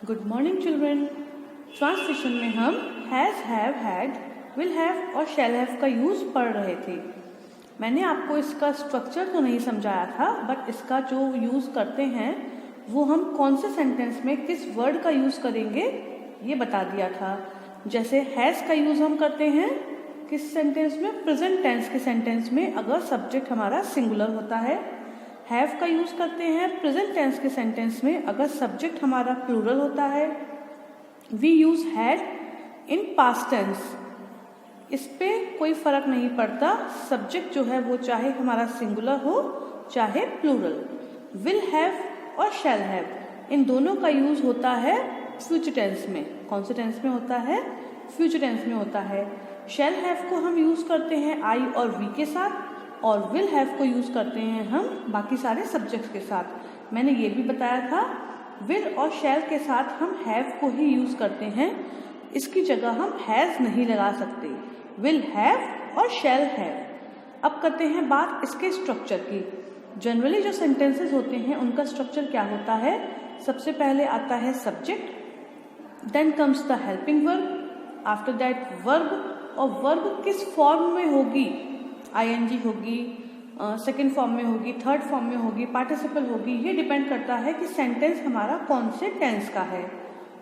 Good morning children. Translation में हम has, have, had, will have और शैल हैव का यूज़ पढ़ रहे थे। मैंने आपको इसका स्ट्रक्चर तो नहीं समझाया था, बट इसका जो यूज़ करते हैं वो हम कौन से सेंटेंस में किस वर्ड का यूज़ करेंगे ये बता दिया था। जैसे हैज़ का यूज़ हम करते हैं किस सेंटेंस में? प्रेजेंट टेंस के सेंटेंस में, अगर सब्जेक्ट हमारा सिंगुलर होता है। हैव का यूज़ करते हैं प्रेजेंट टेंस के सेंटेंस में, अगर सब्जेक्ट हमारा प्लूरल होता है। We use had in past tense. इस पे कोई फ़र्क नहीं पड़ता, सब्जेक्ट जो है वो चाहे हमारा सिंगुलर हो चाहे प्लूरल। विल हैव और शैल हैव इन दोनों का यूज़ होता है फ्यूचर टेंस में। कौन से टेंस में होता है? फ्यूचर टेंस में होता है। शैल हैव को हम यूज़ करते हैं आई और वी के साथ, और विल हैव को यूज़ करते हैं हम बाकी सारे सब्जेक्ट्स के साथ। मैंने ये भी बताया था विल और शैल के साथ हम हैव को ही यूज़ करते हैं, इसकी जगह हम हैज़ नहीं लगा सकते। विल हैव और शैल हैव। अब करते हैं बात इसके स्ट्रक्चर की। जनरली जो सेंटेंसेस होते हैं उनका स्ट्रक्चर क्या होता है? सबसे पहले आता है subject, then comes the helping verb, after that verb. और वर्ब किस फॉर्म में होगी? आईएनजी होगी, सेकेंड फॉर्म में होगी, थर्ड फॉर्म में होगी, पार्टिसिपल होगी, ये डिपेंड करता है कि सेंटेंस हमारा कौन से टेंस का है।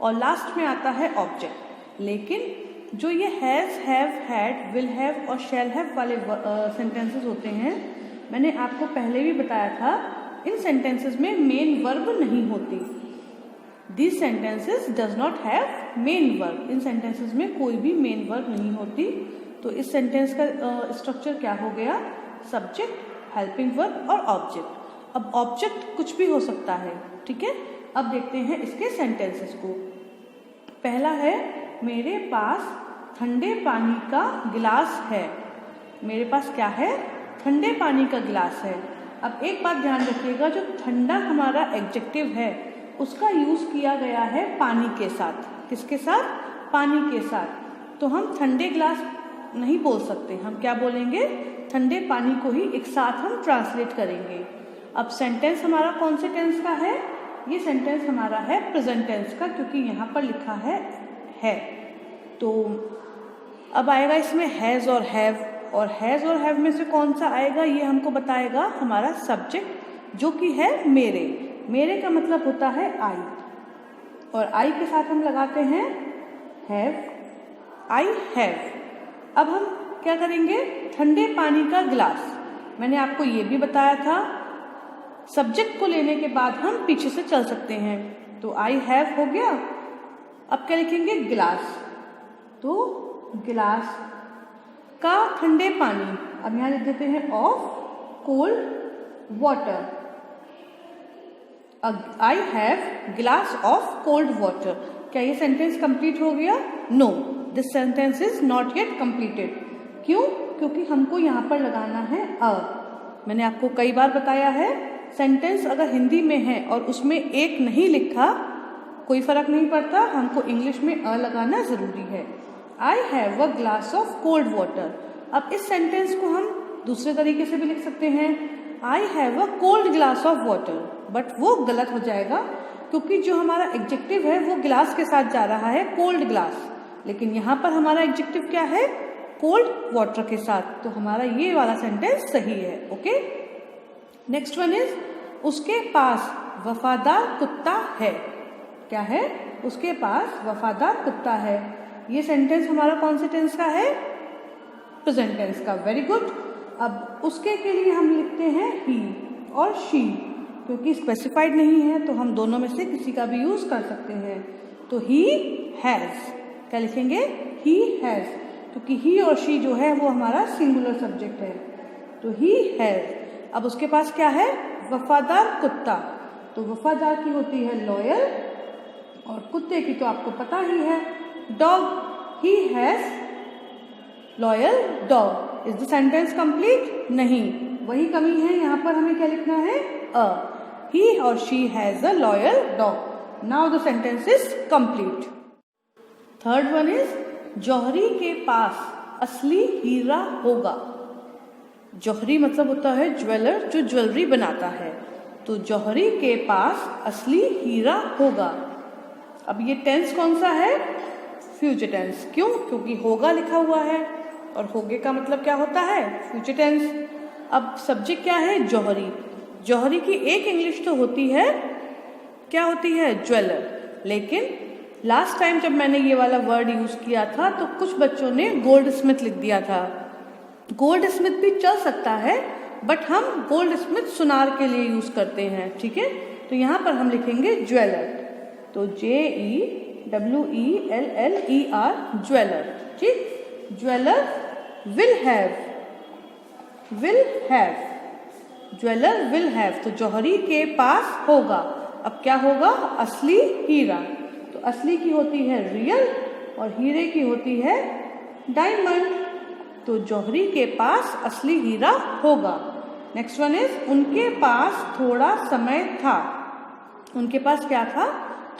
और लास्ट में आता है ऑब्जेक्ट। लेकिन जो ये has, have, had, will have और शैल हैव वाले सेंटेंसेस होते हैं, मैंने आपको पहले भी बताया था, इन सेंटेंसेस में मेन वर्ब नहीं होती। This sentences does not have main verb. In sentences में कोई भी मेन वर्ब नहीं होती। तो इस सेंटेंस का स्ट्रक्चर क्या हो गया? सब्जेक्ट, हेल्पिंग वर्ब और ऑब्जेक्ट। अब ऑब्जेक्ट कुछ भी हो सकता है, ठीक है। अब देखते हैं इसके सेंटेंसेस को। पहला है, मेरे पास ठंडे पानी का गिलास है। मेरे पास क्या है? ठंडे पानी का गिलास है। अब एक बात ध्यान रखिएगा, जो ठंडा हमारा एडजेक्टिव है उसका यूज़ किया गया है पानी के साथ। किसके साथ? पानी के साथ। तो हम ठंडे गिलास नहीं बोल सकते, हम क्या बोलेंगे? ठंडे पानी को ही एक साथ हम ट्रांसलेट करेंगे। अब सेंटेंस हमारा कौन से टेंस का है? ये सेंटेंस हमारा है प्रेजेंट टेंस का, क्योंकि यहाँ पर लिखा है। तो अब आएगा इसमें हैज़ और हैव, और हैज़ और हैव में से कौन सा आएगा ये हमको बताएगा हमारा सब्जेक्ट, जो कि है मेरे। मेरे का मतलब होता है आई, और आई के साथ हम लगाते हैं हैव, आई हैव। अब हम क्या करेंगे? ठंडे पानी का गिलास। मैंने आपको ये भी बताया था, सब्जेक्ट को लेने के बाद हम पीछे से चल सकते हैं। तो आई हैव हो गया। अब क्या लिखेंगे? गिलास। तो गिलास का ठंडे पानी, अब यहाँ लिख देते हैं of cold water. I have glass of cold water. क्या ये सेंटेंस कंप्लीट हो गया? No, this sentence is not yet completed. क्यों? क्योंकि हमको यहाँ पर लगाना है अ। मैंने आपको कई बार बताया है, सेंटेंस अगर हिंदी में है और उसमें एक नहीं लिखा, कोई फर्क नहीं पड़ता, हमको इंग्लिश में अ लगाना जरूरी है। I have a glass of cold water. अब इस सेंटेंस को हम दूसरे तरीके से भी लिख सकते हैं, I have a cold glass of water, but वो गलत हो जाएगा, क्योंकि जो हमारा एडजेक्टिव है वो गिलास के साथ जा रहा है, कोल्ड ग्लास। लेकिन यहाँ पर हमारा एडजेक्टिव क्या है? कोल्ड वाटर के साथ। तो हमारा ये वाला सेंटेंस सही है। ओके, नेक्स्ट वन इज, उसके पास वफादार कुत्ता है। क्या है? उसके पास वफादार कुत्ता है। ये सेंटेंस हमारा कौन से टेंस का है? प्रेजेंट टेंस का। Very good. अब उसके के लिए हम लिखते हैं ही और शी, क्योंकि स्पेसिफाइड नहीं है तो हम दोनों में से किसी का भी यूज कर सकते हैं। तो ही हैज, क्या लिखेंगे? ही हैज, क्योंकि ही और शी जो है वो हमारा सिंगुलर सब्जेक्ट है। तो ही हैज। अब उसके पास क्या है? वफादार कुत्ता। तो वफादार की होती है लॉयल, और कुत्ते की तो आपको पता ही है, dog. He has loyal dog. Is the sentence complete? नहीं, वही कमी है। यहाँ पर हमें क्या लिखना है? अ। ही और she has a loyal dog. Now the sentence is complete. Third one is, जौहरी के पास असली हीरा होगा। जौहरी मतलब होता है ज्वेलर, जो ज्वेलरी बनाता है। तो जौहरी के पास असली हीरा होगा। अब ये टेंस कौन सा है? Future tense. क्यों? क्योंकि होगा लिखा हुआ है और होगे का मतलब क्या होता है? Future tense. अब सब्जेक्ट क्या है? जौहरी। जौहरी की एक इंग्लिश तो होती है, क्या होती है? ज्वेलर। लेकिन लास्ट टाइम जब मैंने ये वाला वर्ड यूज किया था तो कुछ बच्चों ने गोल्ड स्मिथ लिख दिया था। गोल्ड स्मिथ भी चल सकता है, बट हम गोल्ड स्मिथ सुनार के लिए यूज करते हैं, ठीक है? तो यहाँ पर हम लिखेंगे ज्वेलर, तो JEWELLER, ज्वेलर, ठीक? Jeweller will have, jeweller will have, तो जौहरी के पास होगा। अब क्या होगा? असली हीरा। तो असली की होती है रियल और हीरे की होती है डायमंड। तो जौहरी के पास असली हीरा होगा। नेक्स्ट वन इज उनके पास थोड़ा समय था। उनके पास क्या था?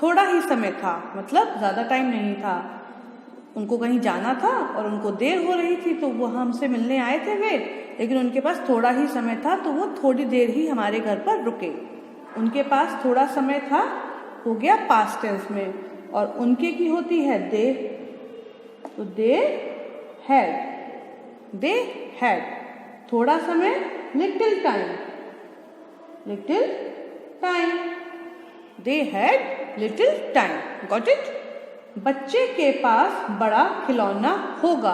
थोड़ा ही समय था, मतलब ज्यादा टाइम नहीं था। उनको कहीं जाना था और उनको देर हो रही थी, तो वो हमसे मिलने आए थे वे, लेकिन उनके पास थोड़ा ही समय था, तो वो थोड़ी देर ही हमारे घर पर रुके। उनके पास थोड़ा समय था हो गया पास्ट टेंस में, और उनके की होती है दे, तो दे हैड थोड़ा समय, little time, they had little time. Got it? बच्चे के पास बड़ा खिलौना होगा।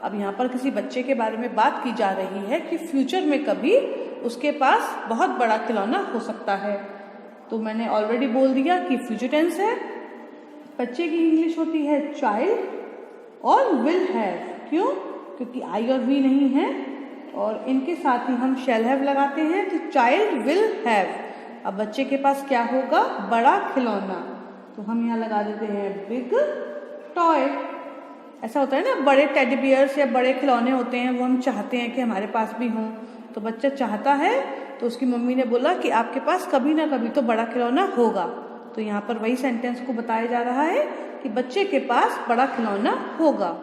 अब यहाँ पर किसी बच्चे के बारे में बात की जा रही है कि फ्यूचर में कभी उसके पास बहुत बड़ा खिलौना हो सकता है। तो मैंने ऑलरेडी बोल दिया कि फ्यूचर टेंस है। बच्चे की इंग्लिश होती है चाइल्ड और विल हैव। क्यों? क्योंकि आई और वी नहीं है, और इनके साथ ही हम शैल हैव लगाते हैं, तो चाइल्ड विल हैव। अब बच्चे के पास क्या होगा? बड़ा खिलौना, तो हम यहाँ लगा देते हैं बिग टॉय। ऐसा होता है ना, बड़े टेडी बियर्स या बड़े खिलौने होते हैं, वो हम चाहते हैं कि हमारे पास भी हों। तो बच्चा चाहता है, तो उसकी मम्मी ने बोला कि आपके पास कभी ना कभी तो बड़ा खिलौना होगा। तो यहाँ पर वही सेंटेंस को बताया जा रहा है कि बच्चे के पास बड़ा खिलौना होगा।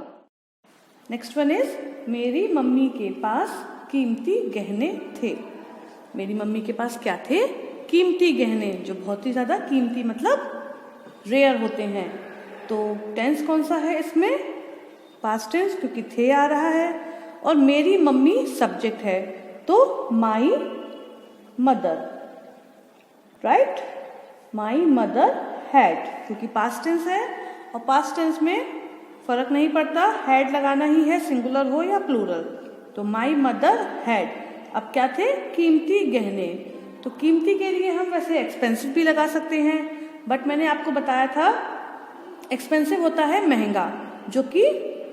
नेक्स्ट वन इज मेरी मम्मी के पास कीमती गहने थे। मेरी मम्मी के पास क्या थे? कीमती गहने, जो बहुत ही ज्यादा कीमती मतलब रेयर होते हैं। तो टेंस कौन सा है इसमें? पास्ट टेंस, क्योंकि थे आ रहा है, और मेरी मम्मी सब्जेक्ट है, तो my mother, right? My mother had, क्योंकि पास्ट टेंस है और पास्ट टेंस में फर्क नहीं पड़ता, हैड लगाना ही है, सिंगुलर हो या प्लूरल। तो माई मदर हैड। अब क्या थे? कीमती गहने। तो कीमती के लिए हम वैसे एक्सपेंसिव भी लगा सकते हैं, बट मैंने आपको बताया था एक्सपेंसिव होता है महंगा, जो कि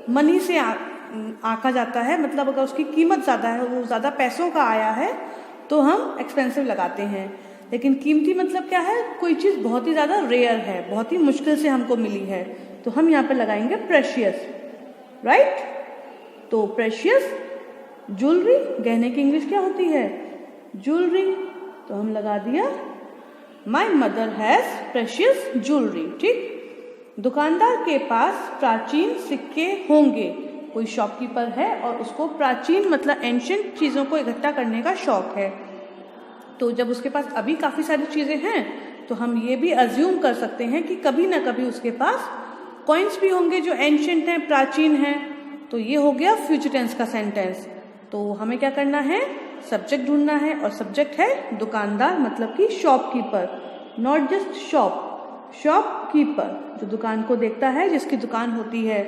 मनी से आका जाता है, मतलब अगर उसकी कीमत ज़्यादा है, वो ज़्यादा पैसों का आया है, तो हम एक्सपेंसिव लगाते हैं। लेकिन कीमती मतलब क्या है? कोई चीज़ बहुत ही ज़्यादा रेयर है, बहुत ही मुश्किल से हमको मिली है, तो हम यहाँ पे लगाएंगे प्रेशियस, राइट? तो प्रेशियस ज्वेलरी, गहने की इंग्लिश क्या होती है? ज्वेलरी। तो हम लगा दिया my mother has precious jewellery, ठीक? दुकानदार के पास प्राचीन सिक्के होंगे। कोई शॉपकीपर है और उसको प्राचीन मतलब एंशिएंट चीज़ों को इकट्ठा करने का शौक है, तो जब उसके पास अभी काफ़ी सारी चीज़ें हैं, तो हम ये भी अज्यूम कर सकते हैं कि कभी ना कभी उसके पास कॉइन्स भी होंगे जो एंशिएंट हैं, प्राचीन हैं। तो ये हो गया फ्यूचर टेंस का सेंटेंस। तो हमें क्या करना है? सब्जेक्ट ढूंढना है, और सब्जेक्ट है दुकानदार, मतलब कि शॉपकीपर, नॉट जस्ट शॉपकीपर, जो दुकान को देखता है, जिसकी दुकान होती है।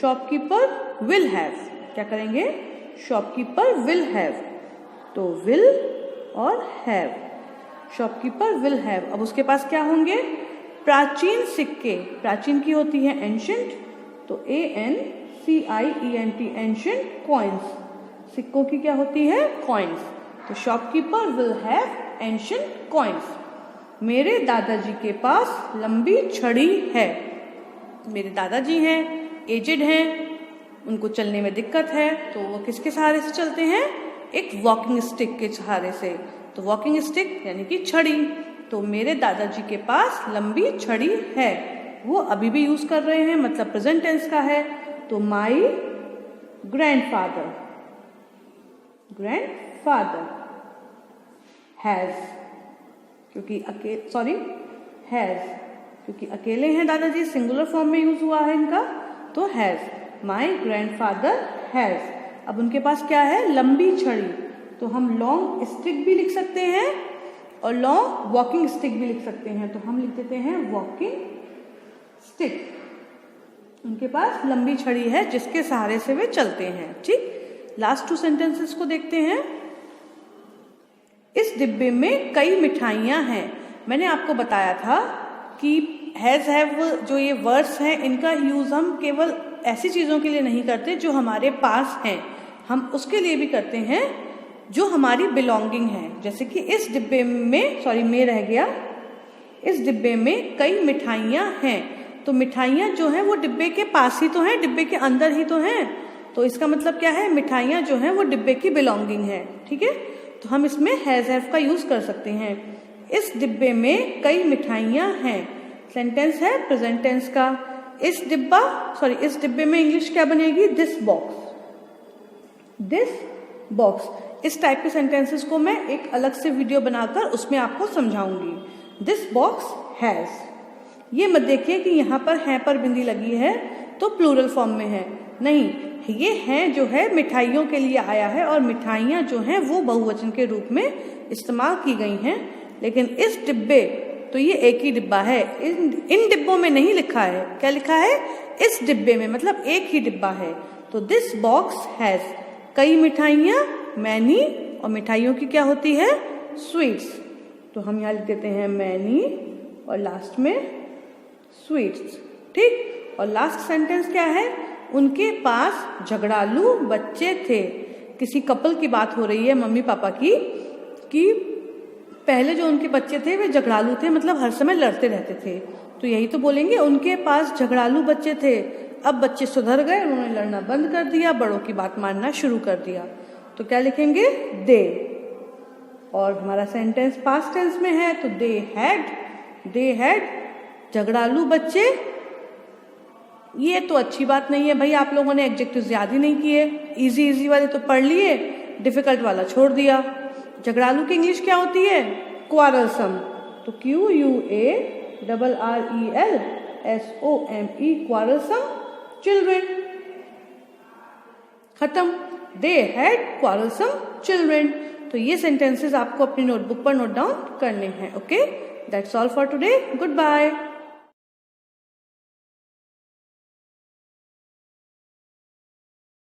शॉपकीपर विल हैव, क्या करेंगे? शॉपकीपर विल हैव, तो विल और हैव, शॉपकीपर विल हैव। अब उसके पास क्या होंगे? प्राचीन सिक्के, प्राचीन की होती है एंशिएंट, तो ANCIENT, एंशिएंट कॉइन्स। सिक्कों की क्या होती है? कॉइन्स। तो shopkeeper will have ancient coins. मेरे दादाजी के पास लंबी छड़ी है। मेरे दादाजी हैं, एजेड हैं, उनको चलने में दिक्कत है, तो वो किसके सहारे से चलते हैं? एक वॉकिंग स्टिक के सहारे से। तो वॉकिंग स्टिक यानी कि छड़ी। तो मेरे दादाजी के पास लंबी छड़ी है, वो अभी भी यूज कर रहे हैं, मतलब प्रेजेंट टेंस का है। तो माई ग्रैंडफादर हैज, क्योंकि हैज क्योंकि अकेले हैं दादाजी, सिंगुलर फॉर्म में यूज हुआ है इनका, तो हैज। My grandfather has. अब उनके पास क्या है, लंबी छड़ी, तो हम लॉन्ग स्टिक भी लिख सकते हैं और लॉन्ग वॉकिंग स्टिक भी लिख सकते हैं, तो हम लिख देते हैं वॉकिंग स्टिक। उनके पास लंबी छड़ी है जिसके सहारे से वे चलते हैं। ठीक, लास्ट 2 सेंटेंसेस को देखते हैं। इस डिब्बे में कई मिठाइयां हैं। मैंने आपको बताया था कि हैज हैव जो ये वर्ड्स हैं इनका यूज हम केवल ऐसी चीजों के लिए नहीं करते जो हमारे पास हैं, हम उसके लिए भी करते हैं जो हमारी बिलोंगिंग है। जैसे कि इस डिब्बे में, सॉरी में रह गया, इस डिब्बे में कई मिठाइयां हैं, तो मिठाइयां जो हैं वो डिब्बे के पास ही तो हैं, डिब्बे के अंदर ही तो हैं, तो इसका मतलब क्या है, मिठाइयां जो हैं वो डिब्बे की बिलोंगिंग है। ठीक है, तो हम इसमें हैज हैव का यूज कर सकते हैं। इस डिब्बे में कई मिठाइयां हैं, सेंटेंस है प्रेजेंट टेंस का। इस डिब्बे में इंग्लिश क्या बनेगी, दिस बॉक्स। This box. इस टाइप के सेंटेंसेस को मैं एक अलग से वीडियो बनाकर उसमें आपको समझाऊंगी। This box has. ये मत देखिए कि यहाँ पर है पर बिंदी लगी है तो प्लूरल फॉर्म में है, नहीं, ये है जो है मिठाइयों के लिए आया है और मिठाइयाँ जो हैं वो बहुवचन के रूप में इस्तेमाल की गई हैं। लेकिन इस डिब्बे, तो ये एक ही डिब्बा है, इन डिब्बों में नहीं लिखा है। क्या लिखा है, इस डिब्बे में, मतलब एक ही डिब्बा है। तो दिस बॉक्स हैज कई मिठाइयाँ, मैनी, और मिठाइयों की क्या होती है, स्वीट्स, तो हम यहाँ लिख देते हैं मैनी और लास्ट में स्वीट्स। ठीक, और लास्ट सेंटेंस क्या है, उनके पास झगड़ालू बच्चे थे। किसी कपल की बात हो रही है, मम्मी पापा की, कि पहले जो उनके बच्चे थे वे झगड़ालू थे, मतलब हर समय लड़ते रहते थे, तो यही तो बोलेंगे, उनके पास झगड़ालू बच्चे थे। अब बच्चे सुधर गए, उन्होंने लड़ना बंद कर दिया, बड़ों की बात मानना शुरू कर दिया, तो क्या लिखेंगे, दे। और हमारा सेंटेंस पास्ट टेंस में है, तो दे हैड झगड़ालू बच्चे। ये तो अच्छी बात नहीं है भाई, आप लोगों ने एडजेक्टिव्स याद ही नहीं किए, इजी वाले तो पढ़ लिए, डिफिकल्ट वाला छोड़ दिया। झगड़ालू की इंग्लिश क्या होती है, क्वारलसम, तो QUARRELSOME, क्वारलसम चिल्ड्रेन। खत्म, दे हैड क्वारलसम चिल्ड्रेन। तो ये सेंटेंसेस आपको अपनी नोटबुक पर नोट डाउन करने हैं। Okay, that's all for today, good bye.